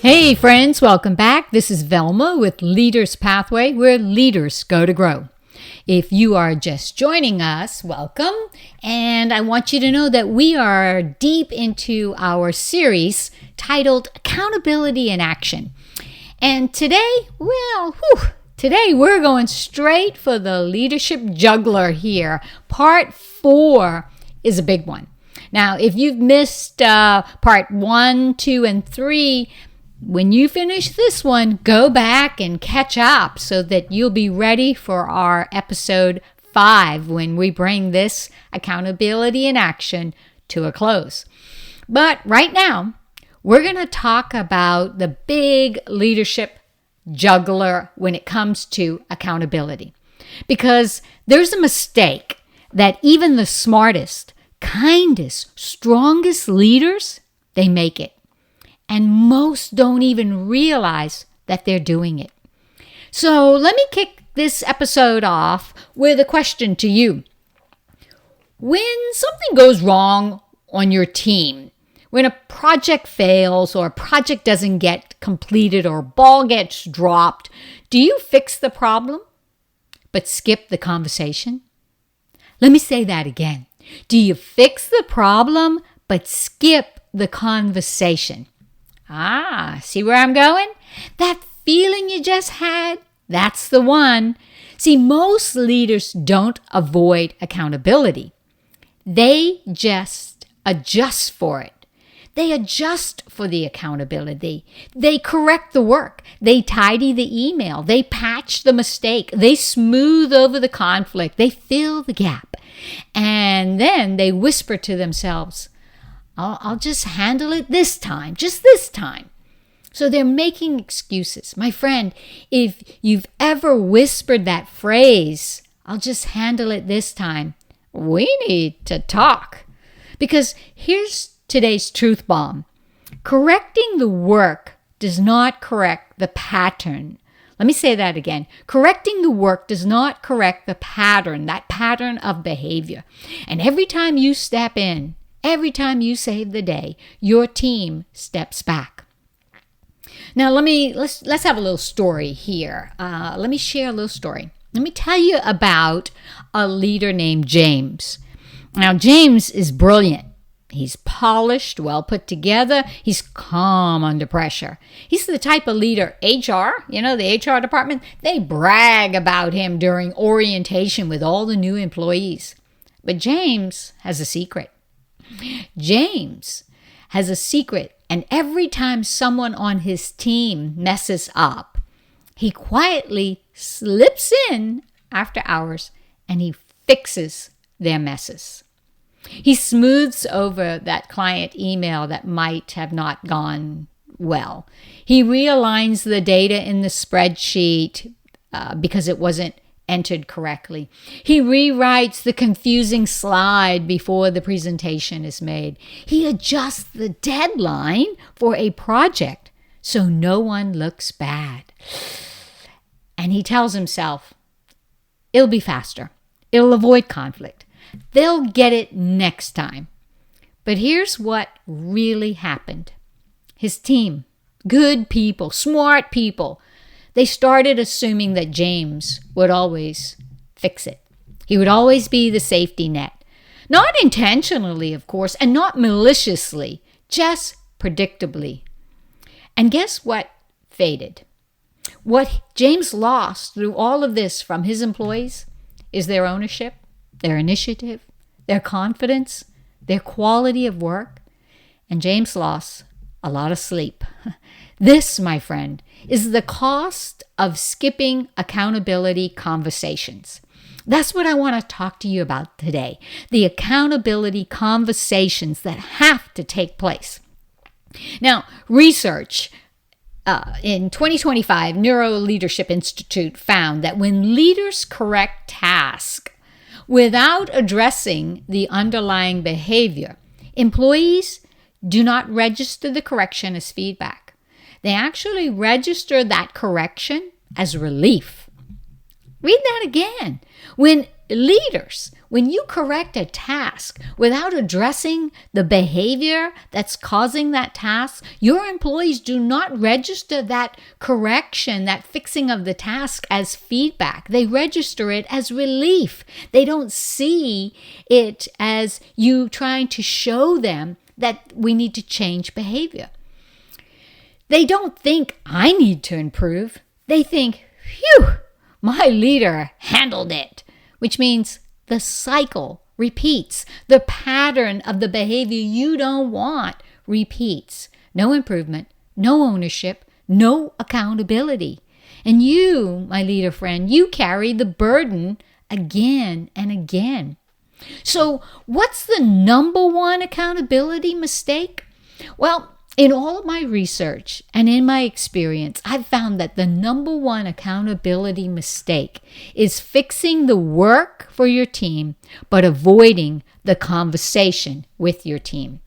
Hey friends, welcome back. This is Velma with Leaders Pathway, where leaders go to grow. If you are just joining us, welcome. And I want you to know that we are deep into our series titled Accountability in Action. And today we're going straight for the leadership juggler here. Part 4 is a big one. Now, if you've missed part 1, 2, and 3, when you finish this one, go back and catch up so that you'll be ready for our episode 5 when we bring this accountability in action to a close. But right now, we're going to talk about the big leadership juggler when it comes to accountability. Because there's a mistake that even the smartest, kindest, strongest leaders, they make it. And most don't even realize that they're doing it. So let me kick this episode off with a question to you. When something goes wrong on your team, when a project fails or a project doesn't get completed or a ball gets dropped, do you fix the problem but skip the conversation? Let me say that again. Do you fix the problem but skip the conversation? See where I'm going? That feeling you just had, that's the one. See, most leaders don't avoid accountability. They just adjust for it. They adjust for the accountability. They correct the work. They tidy the email. They patch the mistake. They smooth over the conflict. They fill the gap. And then they whisper to themselves, I'll just handle it this time, just this time. So they're making excuses. My friend, if you've ever whispered that phrase, I'll just handle it this time, we need to talk. Because here's today's truth bomb. Correcting the work does not correct the pattern. Let me say that again. Correcting the work does not correct the pattern, that pattern of behavior. And every time you step in, every time you save the day, your team steps back. Now, let's have a little story here. Let me share a little story. Let me tell you about a leader named James. Now, James is brilliant. He's polished, well put together. He's calm under pressure. He's the type of leader, HR, the HR department, they brag about him during orientation with all the new employees. But James has a secret. James has a secret, and every time someone on his team messes up, he quietly slips in after hours and he fixes their messes. He smooths over that client email that might have not gone well. He realigns the data in the spreadsheet because it wasn't entered correctly. He rewrites the confusing slide before the presentation is made. He adjusts the deadline for a project so no one looks bad. And he tells himself, it'll be faster. It'll avoid conflict. They'll get it next time. But here's what really happened. His team, good people, smart people, they started assuming that James would always fix it. He would always be the safety net. Not intentionally, of course, and not maliciously, just predictably. And guess what faded? What James lost through all of this from his employees is their ownership, their initiative, their confidence, their quality of work. And James lost a lot of sleep. This, my friend, is the cost of skipping accountability conversations. That's what I want to talk to you about today. The accountability conversations that have to take place. Now, research in 2025, Neuro Leadership Institute found that when leaders correct tasks without addressing the underlying behavior, employees do not register the correction as feedback. They actually register that correction as relief. Read that again. When leaders, when you correct a task without addressing the behavior that's causing that task, your employees do not register that correction, that fixing of the task as feedback. They register it as relief. They don't see it as you trying to show them that we need to change behavior. They don't think, I need to improve. They think, phew, my leader handled it, which means the cycle repeats. The pattern of the behavior you don't want repeats. No improvement, no ownership, no accountability. And you, my leader friend, you carry the burden again and again. So what's the number one accountability mistake? Well, in all of my research and in my experience, I've found that the number one accountability mistake is fixing the work for your team, but avoiding the conversation with your team.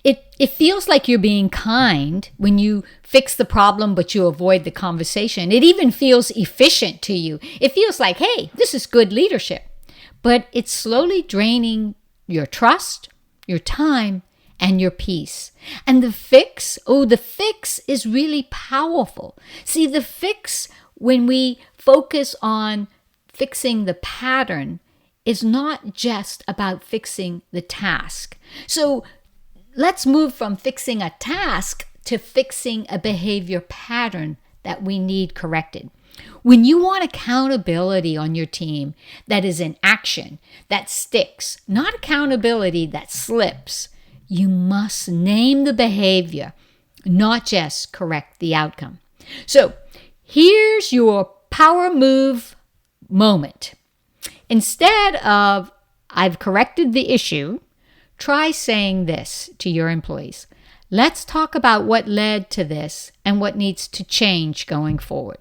It feels like you're being kind when you fix the problem, but you avoid the conversation. It even feels efficient to you. It feels like, hey, this is good leadership. But it's slowly draining your trust, your time, and your peace. And the fix is really powerful. See, the fix, when we focus on fixing the pattern, is not just about fixing the task. So let's move from fixing a task to fixing a behavior pattern that we need corrected. When you want accountability on your team that is in action, that sticks, not accountability that slips, you must name the behavior, not just correct the outcome. So here's your power move moment. Instead of, I've corrected the issue, try saying this to your employees. Let's talk about what led to this and what needs to change going forward.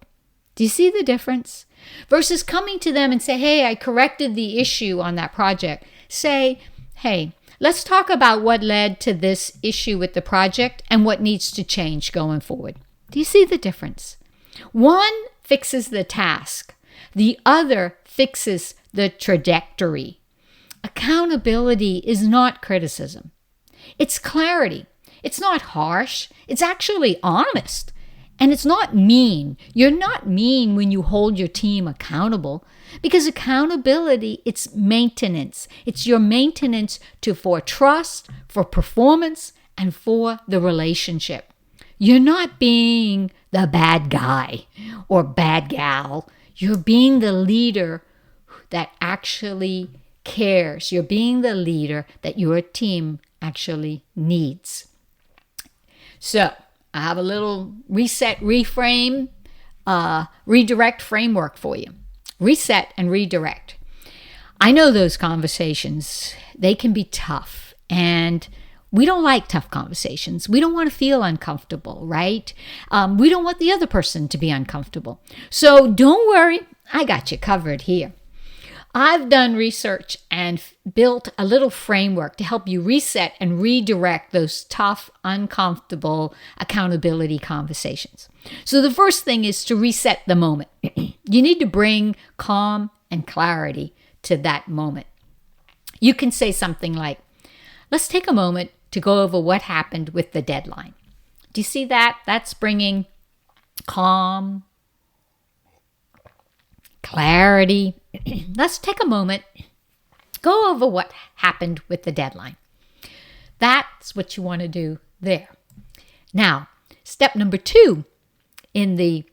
Do you see the difference? Versus coming to them and say, hey, I corrected the issue on that project. Say, hey, let's talk about what led to this issue with the project and what needs to change going forward. Do you see the difference? One fixes the task. The other fixes the trajectory. Accountability is not criticism. It's clarity. It's not harsh. It's actually honest. And it's not mean. You're not mean when you hold your team accountable, because accountability, it's maintenance. It's your maintenance for trust, for performance, and for the relationship. You're not being the bad guy or bad gal. You're being the leader that actually cares. You're being the leader that your team actually needs. So, I have a little reset, reframe, redirect framework for you. Reset and redirect. I know those conversations, they can be tough, and we don't like tough conversations. We don't want to feel uncomfortable, right? We don't want the other person to be uncomfortable. So don't worry, I got you covered here. I've done research and built a little framework to help you reset and redirect those tough, uncomfortable accountability conversations. So the first thing is to reset the moment. You need to bring calm and clarity to that moment. You can say something like, let's take a moment to go over what happened with the deadline. Do you see that? That's bringing calm, clarity. Let's take a moment, go over what happened with the deadline. That's what you want to do there. Now, step number 2 in the,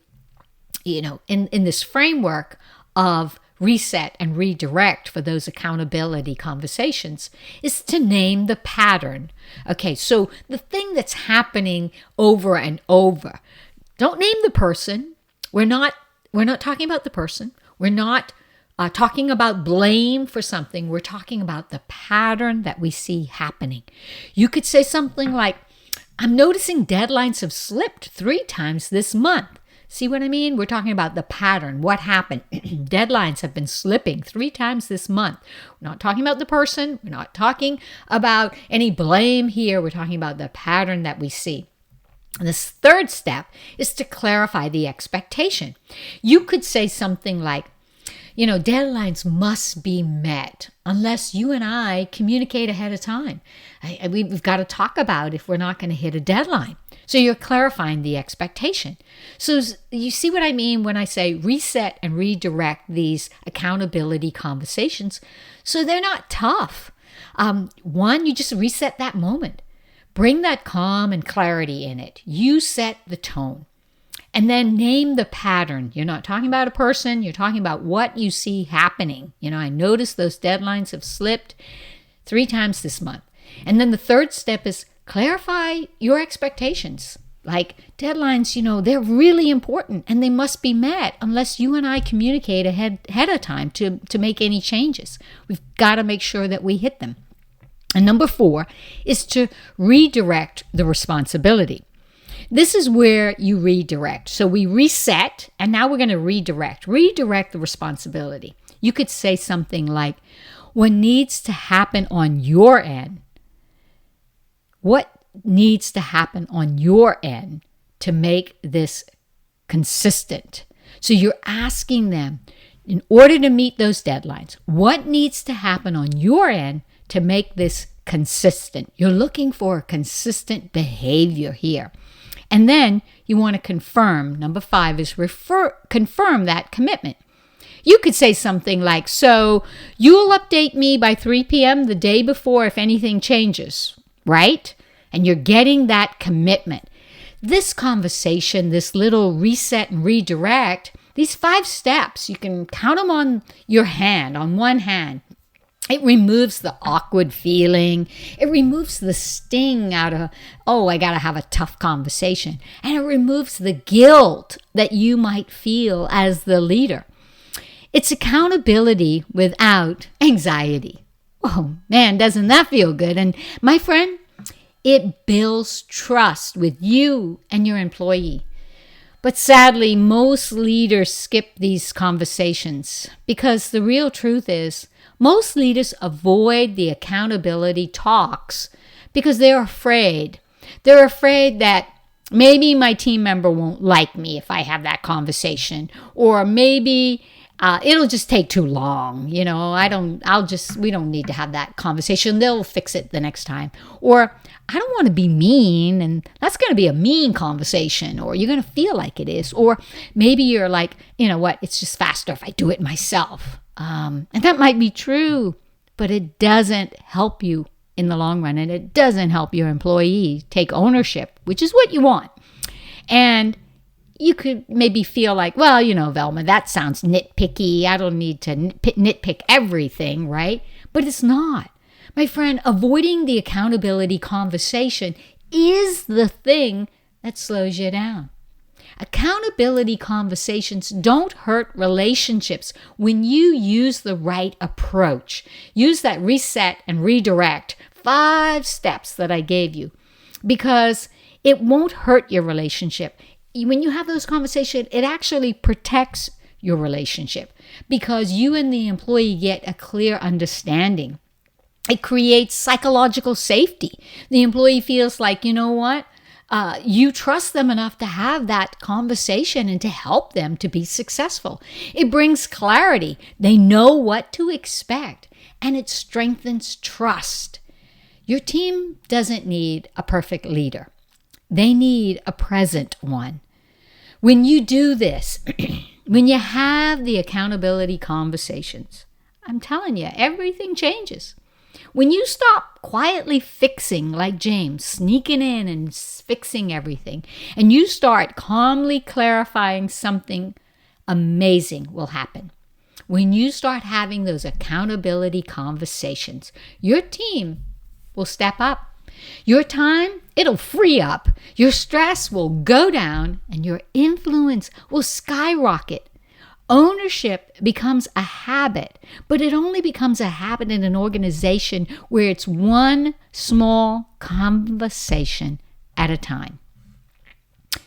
in this framework of reset and redirect for those accountability conversations is to name the pattern. Okay, so the thing that's happening over and over. Don't name the person. We're not talking about the person. We're not talking about blame for something. We're talking about the pattern that we see happening. You could say something like, I'm noticing deadlines have slipped 3 times this month. See what I mean? We're talking about the pattern. What happened? Deadlines have been slipping 3 times this month. We're not talking about the person. We're not talking about any blame here. We're talking about the pattern that we see. And this third step is to clarify the expectation. You could say something like, Deadlines must be met unless you and I communicate ahead of time. We've got to talk about if we're not going to hit a deadline. So you're clarifying the expectation. So you see what I mean when I say reset and redirect these accountability conversations so they're not tough. One, you just reset that moment. Bring that calm and clarity in it. You set the tone. And then name the pattern. You're not talking about a person. You're talking about what you see happening. I noticed those deadlines have slipped 3 times this month. And then the third step is clarify your expectations. Like deadlines, they're really important and they must be met unless you and I communicate ahead of time to make any changes. We've got to make sure that we hit them. And number 4 is to redirect the responsibility. This is where you redirect. So we reset, and now we're going to redirect. Redirect the responsibility. You could say something like, what needs to happen on your end? What needs to happen on your end to make this consistent? So you're asking them, in order to meet those deadlines, what needs to happen on your end to make this consistent? You're looking for a consistent behavior here. And then you want to confirm. Number 5 is confirm that commitment. You could say something like, so you'll update me by 3 p.m. the day before if anything changes, right? And you're getting that commitment. This conversation, this little reset and redirect, these 5 steps, you can count them on your hand, on one hand. It removes the awkward feeling. It removes the sting out of, I got to have a tough conversation. And it removes the guilt that you might feel as the leader. It's accountability without anxiety. Oh, man, doesn't that feel good? And my friend, it builds trust with you and your employee. But sadly, most leaders skip these conversations because the real truth is, most leaders avoid the accountability talks because they're afraid. They're afraid that maybe my team member won't like me if I have that conversation, or maybe it'll just take too long. We don't need to have that conversation. They'll fix it the next time. Or I don't want to be mean, and that's going to be a mean conversation, or you're going to feel like it is. Or maybe you're like, it's just faster if I do it myself. And that might be true, but it doesn't help you in the long run, and it doesn't help your employee take ownership, which is what you want. And you could maybe feel like, Velma, that sounds nitpicky. I don't need to nitpick everything, right? But it's not. My friend, avoiding the accountability conversation is the thing that slows you down. Accountability conversations don't hurt relationships when you use the right approach. Use that reset and redirect 5 steps that I gave you, because it won't hurt your relationship. When you have those conversations, it actually protects your relationship because you and the employee get a clear understanding. It creates psychological safety. The employee feels like, you trust them enough to have that conversation and to help them to be successful. It brings clarity. They know what to expect, and it strengthens trust. Your team doesn't need a perfect leader. They need a present one. When you do this, when you have the accountability conversations, I'm telling you, everything changes. When you stop quietly fixing, like James, sneaking in and fixing everything, and you start calmly clarifying, something amazing will happen. When you start having those accountability conversations, your team will step up. Your time, it'll free up. Your stress will go down and your influence will skyrocket. Ownership becomes a habit, but it only becomes a habit in an organization where it's one small conversation at a time.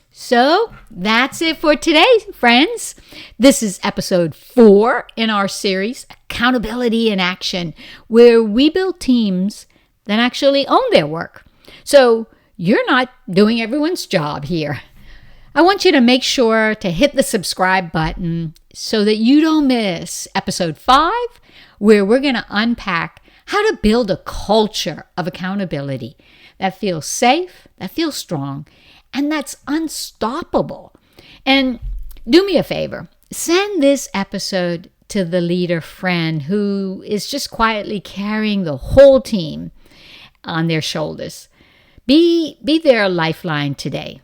So that's it for today, friends. This is episode 4 in our series, Accountability in Action, where we build teams that actually own their work. So you're not doing everyone's job here. I want you to make sure to hit the subscribe button so that you don't miss episode 5, where we're going to unpack how to build a culture of accountability that feels safe, that feels strong, and that's unstoppable. And do me a favor, send this episode to the leader friend who is just quietly carrying the whole team on their shoulders. Be their lifeline today.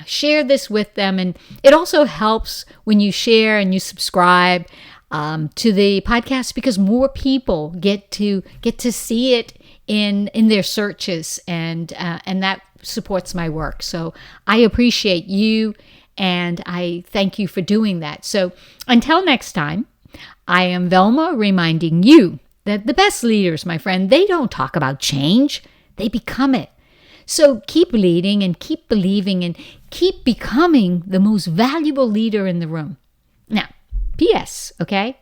Share this with them, and it also helps when you share and you subscribe to the podcast, because more people get to see it in their searches, and that supports my work. So I appreciate you, and I thank you for doing that. So until next time, I am Velma, reminding you that the best leaders, my friend, they don't talk about change, they become it. So keep leading and keep believing and keep becoming the most valuable leader in the room. Now, P.S., okay?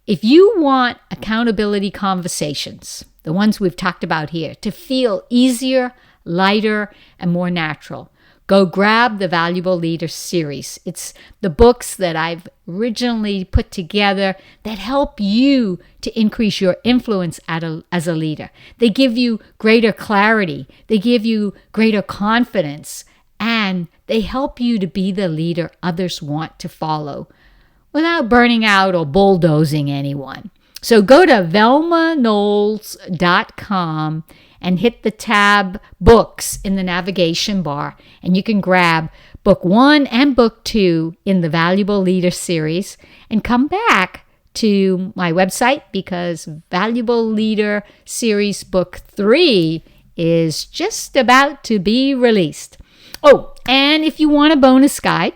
If you want accountability conversations, the ones we've talked about here, to feel easier, lighter, and more natural, go grab the Valuable Leader series. It's the books that I've originally put together that help you to increase your influence as a leader. They give you greater clarity. They give you greater confidence. And they help you to be the leader others want to follow without burning out or bulldozing anyone. So go to velmanolds.com and hit the tab Books in the navigation bar, and you can grab Book 1 and Book 2 in the Valuable Leader series and come back to my website, because Valuable Leader series Book 3 is just about to be released. Oh, and if you want a bonus guide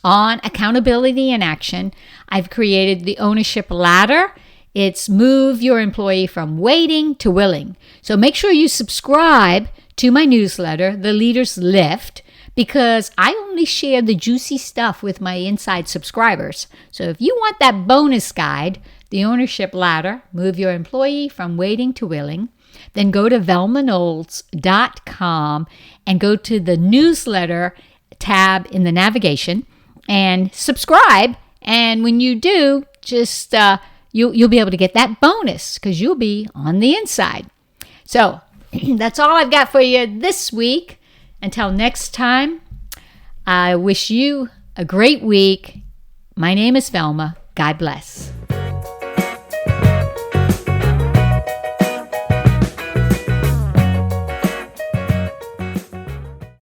on accountability and action, I've created the Ownership Ladder. It's move your employee from waiting to willing. So make sure you subscribe to my newsletter, The Leader's Lift, because I only share the juicy stuff with my inside subscribers. So if you want that bonus guide, the Ownership Ladder, move your employee from waiting to willing, then go to velmanolds.com and go to the newsletter tab in the navigation and subscribe. And when you do, just you'll be able to get that bonus because you'll be on the inside. So that's all I've got for you this week. Until next time, I wish you a great week. My name is Velma. God bless.